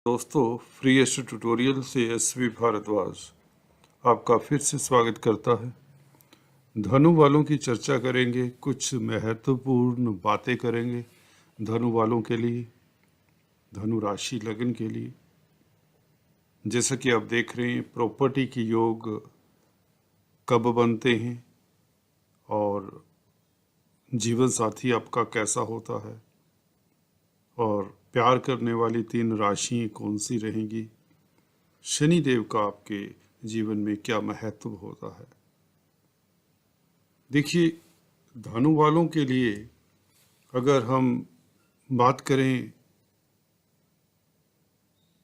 दोस्तों, free astro tutorial से SV Bhardwaj आपका फिर से स्वागत करता है। धनु वालों की चर्चा करेंगे, कुछ महत्वपूर्ण बातें करेंगे धनु वालों के लिए, धनु राशि लगन के लिए। जैसा कि आप देख रहे हैं, प्रॉपर्टी की योग कब बनते हैं और जीवन साथी आपका कैसा होता है और प्यार करने वाली 3 राशियाँ कौन सी रहेंगी, शनिदेव का आपके जीवन में क्या महत्व होता है। देखिए, धनु वालों के लिए अगर हम बात करें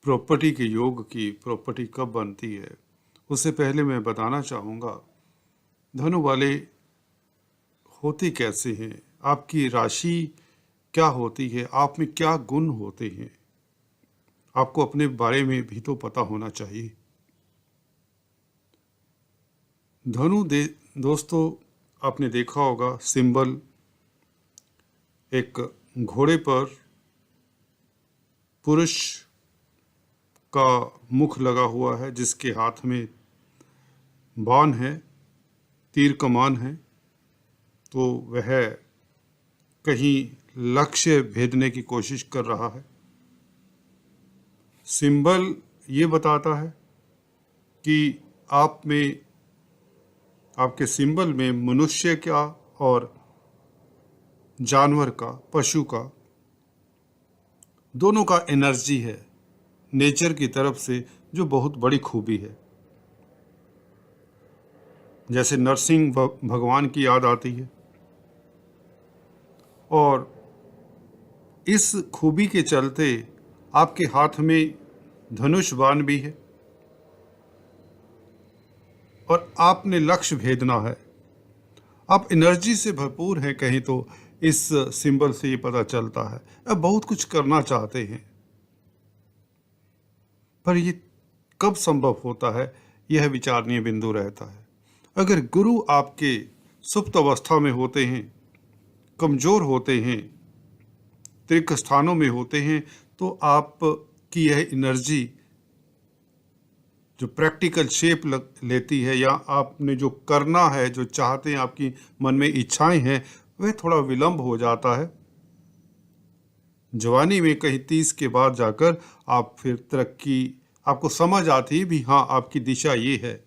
प्रॉपर्टी के योग की, प्रॉपर्टी कब बनती है, उससे पहले मैं बताना चाहूँगा धनु वाले होते कैसे हैं, आपकी राशि क्या होती है, आप में क्या गुण होते हैं, आपको अपने बारे में भी तो पता होना चाहिए। दोस्तों, आपने देखा होगा सिंबल एक घोड़े पर पुरुष का मुख लगा हुआ है, जिसके हाथ में बाण है, तीर कमान है, तो वह कहीं लक्ष्य भेदने की कोशिश कर रहा है। सिंबल ये बताता है कि आप में, आपके सिंबल में मनुष्य का और जानवर का, पशु का, दोनों का एनर्जी है नेचर की तरफ से, जो बहुत बड़ी खूबी है। जैसे नरसिंह भगवान की याद आती है, और इस खूबी के चलते आपके हाथ में धनुष बाण भी है और आपने लक्ष्य भेदना है। आप एनर्जी से भरपूर हैं, कहीं तो इस सिंबल से ये पता चलता है। अब बहुत कुछ करना चाहते हैं, पर ये कब संभव होता है, यह विचारणीय बिंदु रहता है। अगर गुरु आपके सुप्त अवस्था में होते हैं, कमजोर होते हैं, त्रिक स्थानों में होते हैं, तो आपकी यह एनर्जी जो प्रैक्टिकल शेप लेती है, या आपने जो करना है, जो चाहते हैं, आपकी मन में इच्छाएं हैं, वह थोड़ा विलंब हो जाता है। जवानी में कहीं 30 के बाद जाकर आप फिर तरक्की, आपको समझ आती है भी हाँ, आपकी दिशा ये है।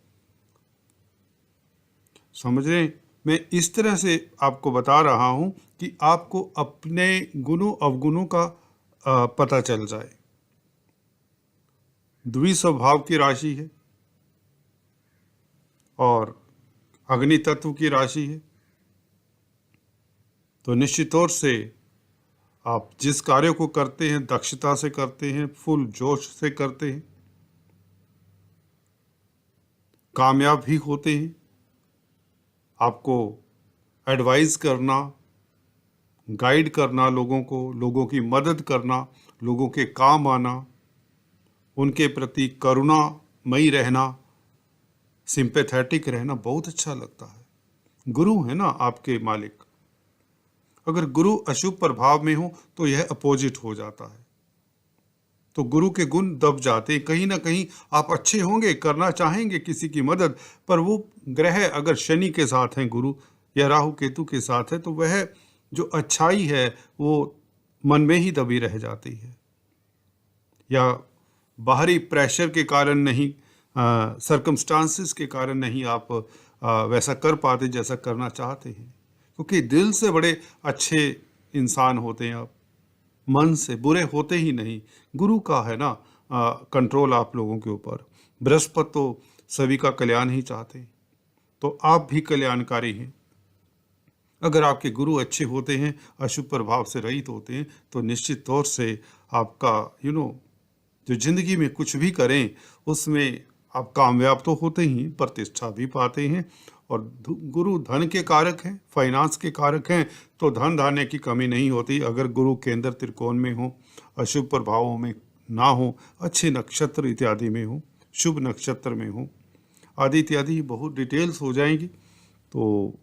समझ रहे हैं? मैं इस तरह से आपको बता रहा हूं कि आपको अपने गुणों अवगुणों का पता चल जाए। द्विस्वभाव की राशि है और अग्नि तत्व की राशि है, तो निश्चित तौर से आप जिस कार्य को करते हैं दक्षता से करते हैं, फुल जोश से करते हैं, कामयाब भी होते हैं। आपको एडवाइस करना, गाइड करना लोगों को, लोगों की मदद करना, लोगों के काम आना, उनके प्रति करुणामयी रहना, सिंपैथेटिक रहना बहुत अच्छा लगता है। गुरु है ना आपके मालिक। अगर गुरु अशुभ प्रभाव में हो तो यह अपोजिट हो जाता है, तो गुरु के गुण दब जाते हैं। कहीं ना कहीं आप अच्छे होंगे, करना चाहेंगे किसी की मदद, पर वो ग्रह अगर शनि के साथ हैं, गुरु या राहु केतु के साथ है, तो वह जो अच्छाई है वो मन में ही दबी रह जाती है, या बाहरी प्रेशर के कारण नहीं, सर्कमस्टांसेस के कारण नहीं आप वैसा कर पाते जैसा करना चाहते हैं। क्योंकि दिल से बड़े अच्छे इंसान होते हैं आप, मन से बुरे होते ही नहीं। गुरु का है ना कंट्रोल आप लोगों के ऊपर। बृहस्पति तो सभी का कल्याण ही चाहते हैं, तो आप भी कल्याणकारी हैं। अगर आपके गुरु अच्छे होते हैं, अशुभ प्रभाव से रहित होते हैं, तो निश्चित तौर से आपका जो जिंदगी में कुछ भी करें उसमें आप कामयाब तो होते ही, प्रतिष्ठा भी पाते हैं। और गुरु धन के कारक हैं, फाइनेंस के कारक हैं, तो धन धान्य की कमी नहीं होती। अगर गुरु केंद्र त्रिकोण में हो, अशुभ प्रभावों में ना हो, अच्छे नक्षत्र इत्यादि में हो, शुभ नक्षत्र में हो, आदि इत्यादि बहुत डिटेल्स हो जाएंगी, तो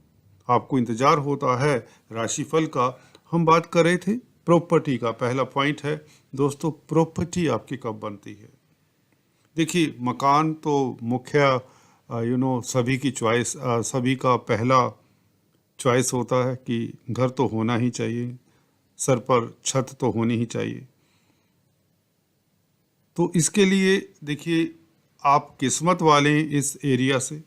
आपको इंतजार होता है राशिफल का। हम बात कर रहे थे प्रॉपर्टी का पहला पॉइंट है दोस्तों, प्रॉपर्टी आपकी कब बनती है। देखिए, मकान तो मुख्य सभी की चॉइस, सभी का पहला चॉइस होता है कि घर तो होना ही चाहिए, सर पर छत तो होनी ही चाहिए। तो इसके लिए देखिए, आप किस्मत वाले हैं इस एरिया से।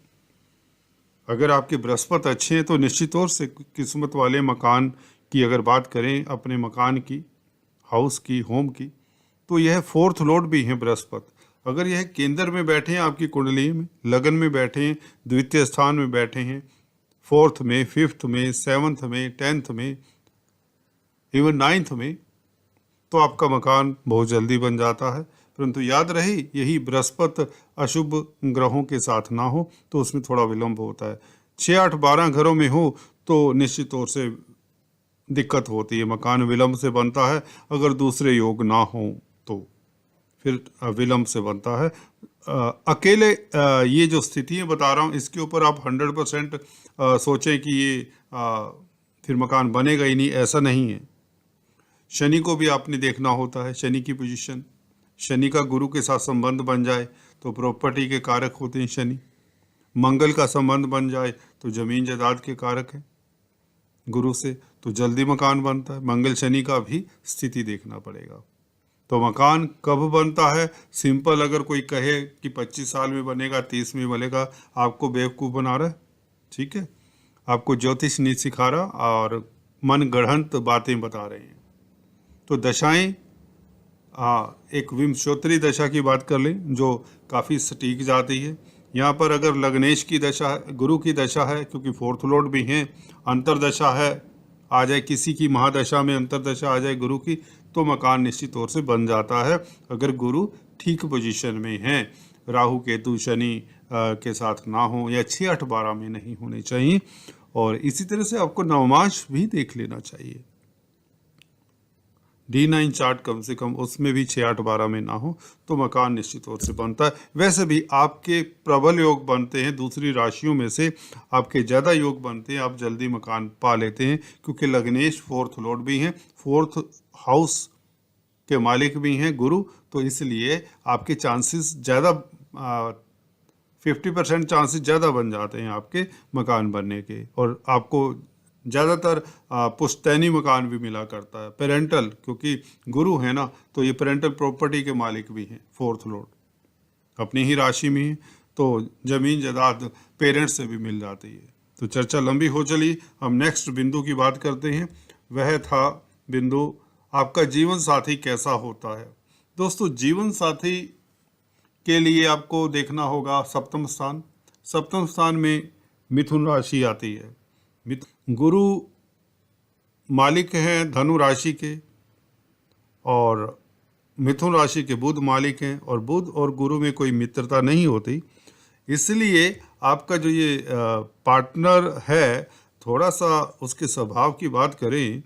अगर आपके बृहस्पति अच्छे हैं तो निश्चित तौर से किस्मत वाले। मकान की अगर बात करें, अपने मकान की, हाउस की, होम की, तो यह 4th लॉर्ड भी हैं बृहस्पति। अगर यह केंद्र में बैठे हैं आपकी कुंडली में, लगन में बैठे हैं, द्वितीय स्थान में बैठे हैं, 4th में, 5th में, 7th में, 10th में, इवन 9th में, तो आपका मकान बहुत जल्दी बन जाता है। परंतु याद रहे, यही बृहस्पति अशुभ ग्रहों के साथ ना हो तो उसमें थोड़ा विलंब होता है। 6, 8, 12 घरों में हो तो निश्चित तौर से दिक्कत होती है, मकान विलंब से बनता है। अगर दूसरे योग ना हो तो फिर विलंब से बनता है। अकेले ये जो स्थितियाँ बता रहा हूँ, इसके ऊपर आप 100% सोचें कि ये फिर मकान बनेगा ही नहीं, ऐसा नहीं है। शनि को भी आपने देखना होता है, शनि की पोजीशन। शनि का गुरु के साथ संबंध बन जाए तो प्रॉपर्टी के कारक होते हैं शनि। मंगल का संबंध बन जाए तो जमीन जायदाद के कारक है गुरु से, तो जल्दी मकान बनता है। मंगल शनि का भी स्थिति देखना पड़ेगा। तो मकान कब बनता है, सिंपल, अगर कोई कहे कि 25 साल में बनेगा, 30 में बनेगा, आपको बेवकूफ़ बना रहा है। ठीक है, आपको ज्योतिष नहीं सिखा रहा और मन गढ़ंत बातें बता रहे हैं। तो दशाएं, एक विंशोत्तरी दशा की बात कर लें जो काफ़ी सटीक जाती है। यहाँ पर अगर लग्नेश की दशा, गुरु की दशा है, क्योंकि 4th लॉर्ड भी हैं, अंतरदशा है, आ जाए किसी की महादशा में अंतरदशा आ जाए गुरु की, तो मकान निश्चित तौर से बन जाता है अगर गुरु ठीक पोजीशन में है। राहु केतु शनि के साथ ना हो, या 6, 8, 12 में नहीं होने चाहिए। और इसी तरह से आपको नवमांश भी देख लेना चाहिए। D9 चार्ट कम से कम उसमें भी 6, 8, 12 में ना हो तो मकान निश्चित तौर से बनता है। वैसे भी आपके प्रबल योग बनते हैं, दूसरी राशियों में से आपके ज़्यादा योग बनते हैं, आप जल्दी मकान पा लेते हैं, क्योंकि लग्नेश 4th लॉर्ड भी हैं, 4th हाउस के मालिक भी हैं गुरु। तो इसलिए आपके चांसेस ज़्यादा, 50% चांसेस ज़्यादा बन जाते हैं आपके मकान बनने के। और आपको ज़्यादातर पुश्तैनी मकान भी मिला करता है, पेरेंटल, क्योंकि गुरु है ना, तो ये पेरेंटल प्रॉपर्टी के मालिक भी हैं 4th लॉर्ड, अपनी ही राशि में है, तो ज़मीन जायदाद पेरेंट्स से भी मिल जाती है। तो चर्चा लंबी हो चली, हम नेक्स्ट बिंदु की बात करते हैं। वह था बिंदु, आपका जीवन साथी कैसा होता है। दोस्तों, जीवन साथी के लिए आपको देखना होगा सप्तम स्थान। सप्तम स्थान में मिथुन राशि आती है। गुरु मालिक हैं धनु राशि के, और मिथुन राशि के बुध मालिक हैं, और बुध और गुरु में कोई मित्रता नहीं होती। इसलिए आपका जो ये पार्टनर है, थोड़ा सा उसके स्वभाव की बात करें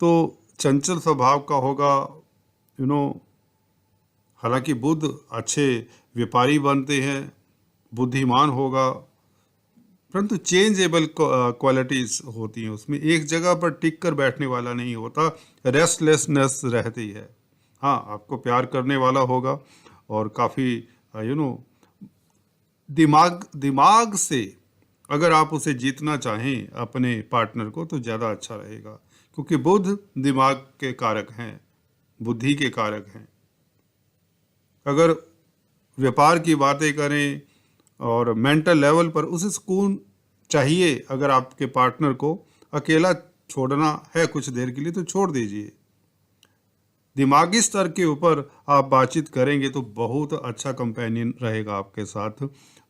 तो चंचल स्वभाव का होगा। हालांकि बुध अच्छे व्यापारी बनते हैं, बुद्धिमान होगा, परंतु चेंजेबल क्वालिटीज़ होती हैं उसमें, एक जगह पर टिक कर बैठने वाला नहीं होता, रेस्टलेसनेस रहती है। हाँ, आपको प्यार करने वाला होगा और काफ़ी दिमाग से अगर आप उसे जीतना चाहें अपने पार्टनर को तो ज़्यादा अच्छा रहेगा, क्योंकि बुध दिमाग के कारक हैं, बुद्धि के कारक हैं। अगर व्यापार की बातें करें और मेंटल लेवल पर उसे सुकून चाहिए, अगर आपके पार्टनर को अकेला छोड़ना है कुछ देर के लिए तो छोड़ दीजिए। दिमागी स्तर के ऊपर आप बातचीत करेंगे तो बहुत अच्छा कंपेनियन रहेगा आपके साथ।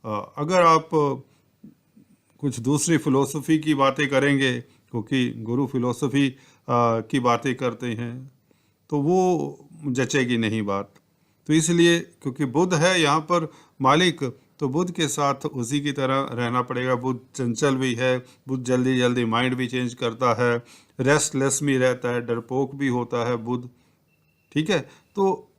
अगर आप कुछ दूसरी फिलोसफी की बातें करेंगे, क्योंकि गुरु फिलोसफी की बातें करते हैं, तो वो जचेगी नहीं बात। तो इसलिए क्योंकि बुध है यहाँ पर मालिक, तो बुध के साथ उसी की तरह रहना पड़ेगा। बुध चंचल भी है, बुध जल्दी जल्दी माइंड भी चेंज करता है, रेस्टलेस भी रहता है, डरपोक भी होता है बुध। ठीक है, तो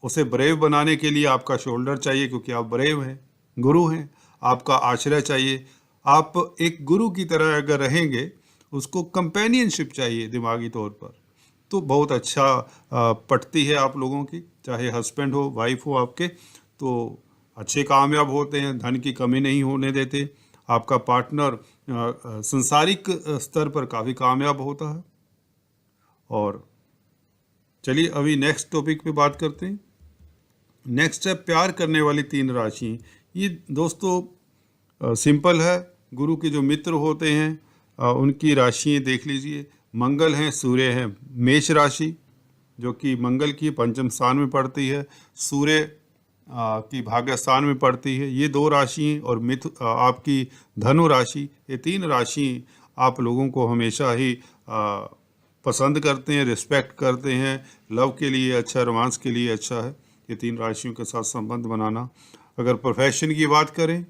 उसे ब्रेव बनाने के लिए आपका शोल्डर चाहिए, क्योंकि आप ब्रेव हैं, गुरु हैं, आपका आश्रय चाहिए। आप एक गुरु की तरह अगर रहेंगे, उसको कंपेनियनशिप चाहिए दिमागी तौर पर। तो बहुत अच्छा पटती है आप लोगों की, चाहे हस्बैंड हो वाइफ हो आपके, तो अच्छे कामयाब होते हैं, धन की कमी नहीं होने देते। आपका पार्टनर संसारिक स्तर पर काफ़ी कामयाब होता है। और चलिए अभी नेक्स्ट टॉपिक पे बात करते हैं। नेक्स्ट है प्यार करने वाली 3 राशि। ये दोस्तों सिंपल है। गुरु के जो मित्र होते हैं उनकी राशियाँ देख लीजिए। मंगल हैं, सूर्य हैं मेष राशि, जो कि मंगल की पंचम स्थान में पड़ती है, सूर्य की भाग्य स्थान में पड़ती है। ये 2 राशि और आपकी धनु राशि, ये 3 राशि आप लोगों को हमेशा ही पसंद करते हैं, रिस्पेक्ट करते हैं। लव के लिए अच्छा, रोमांस के लिए अच्छा है ये 3 राशियों के साथ संबंध बनाना। अगर प्रोफेशन की बात करें,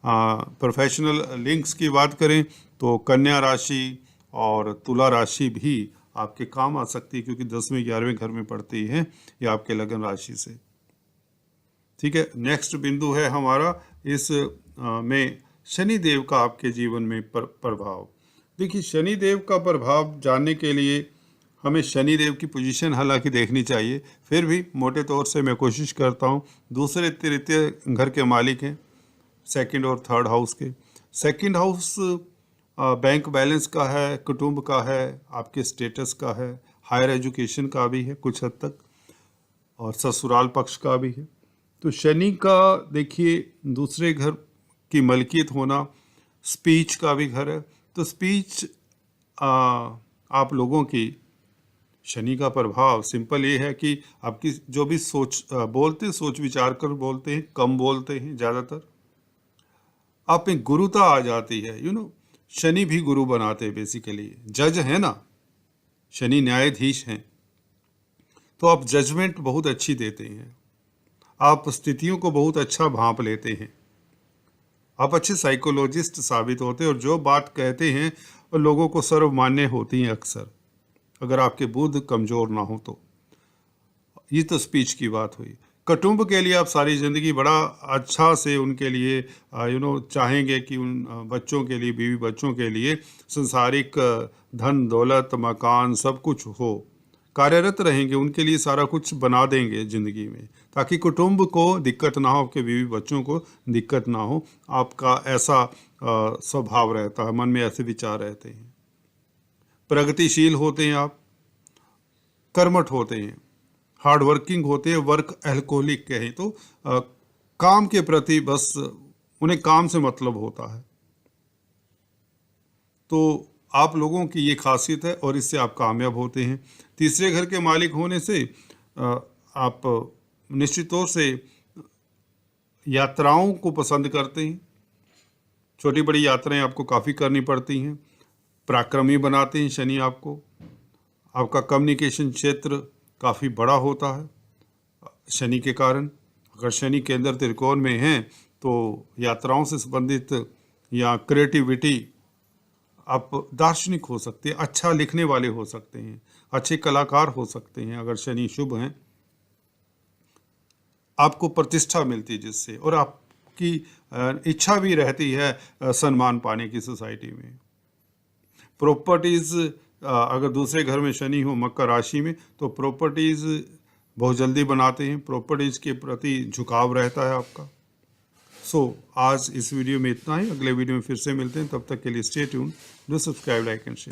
प्रोफेशनल लिंक्स की बात करें, तो कन्या राशि और तुला राशि भी आपके काम आ सकती है, क्योंकि 10वें 11वें घर में पड़ती है ये आपके लगन राशि से। ठीक है, नेक्स्ट बिंदु है हमारा इस में शनि देव का आपके जीवन में प्रभाव। देखिए, शनि देव का प्रभाव जानने के लिए हमें शनि देव की पोजीशन हालांकि देखनी चाहिए, फिर भी मोटे तौर से मैं कोशिश करता हूँ। दूसरे तृतीय घर के मालिक हैं, सेकंड और थर्ड हाउस के। सेकंड हाउस बैंक बैलेंस का है, कुटुंब का है, आपके स्टेटस का है, हायर एजुकेशन का भी है कुछ हद तक, और ससुराल पक्ष का भी है। तो शनि का देखिए दूसरे घर की मलकियत होना, स्पीच का भी घर है। तो स्पीच आप लोगों की शनि का प्रभाव सिंपल ये है कि आपकी जो भी सोच विचार कर बोलते हैं, कम बोलते हैं ज़्यादातर। आप में गुरुता आ जाती है, शनि भी गुरु बनाते हैं बेसिकली। जज है ना, शनि न्यायाधीश हैं, तो आप जजमेंट बहुत अच्छी देते हैं, आप स्थितियों को बहुत अच्छा भांप लेते हैं, आप अच्छे साइकोलॉजिस्ट साबित होते हैं, और जो बात कहते हैं वो लोगों को सर्वमान्य होती हैं अक्सर, अगर आपके बुद्ध कमज़ोर ना हो तो। ये तो स्पीच की बात हुई। कुटुंब के लिए आप सारी ज़िंदगी बड़ा अच्छा से उनके लिए चाहेंगे कि उन बच्चों के लिए, बीवी बच्चों के लिए संसारिक धन दौलत मकान सब कुछ हो, कार्यरत रहेंगे, उनके लिए सारा कुछ बना देंगे ज़िंदगी में, ताकि कुटुंब को दिक्कत ना हो, आपके बीवी बच्चों को दिक्कत ना हो। आपका ऐसा स्वभाव रहता है, मन में ऐसे विचार रहते हैं। प्रगतिशील होते हैं आप, कर्मठ होते हैं, हार्ड वर्किंग होते हैं, वर्क एल्कोहलिक कहें तो काम के प्रति बस उन्हें काम से मतलब होता है। तो आप लोगों की ये खासियत है और इससे आप कामयाब होते हैं। तीसरे घर के मालिक होने से आप निश्चित तौर से यात्राओं को पसंद करते हैं। छोटी बड़ी यात्राएं आपको काफ़ी करनी पड़ती हैं, पराक्रमी बनाते हैं शनि आपको। आपका कम्युनिकेशन क्षेत्र काफ़ी बड़ा होता है शनि के कारण। अगर शनि के अंदर त्रिकोण में हैं तो यात्राओं से संबंधित या क्रिएटिविटी, आप दार्शनिक हो सकते हैं, अच्छा लिखने वाले हो सकते हैं, अच्छे कलाकार हो सकते हैं अगर शनि शुभ हैं। आपको प्रतिष्ठा मिलती है जिससे, और आपकी इच्छा भी रहती है सम्मान पाने की सोसाइटी में। प्रॉपर्टीज़, अगर दूसरे घर में शनि हो मकर राशि में, तो प्रॉपर्टीज़ बहुत जल्दी बनाते हैं, प्रॉपर्टीज़ के प्रति झुकाव रहता है आपका। आज इस वीडियो में इतना ही। अगले वीडियो में फिर से मिलते हैं, तब तक के लिए stay tune, do subscribe, like and share.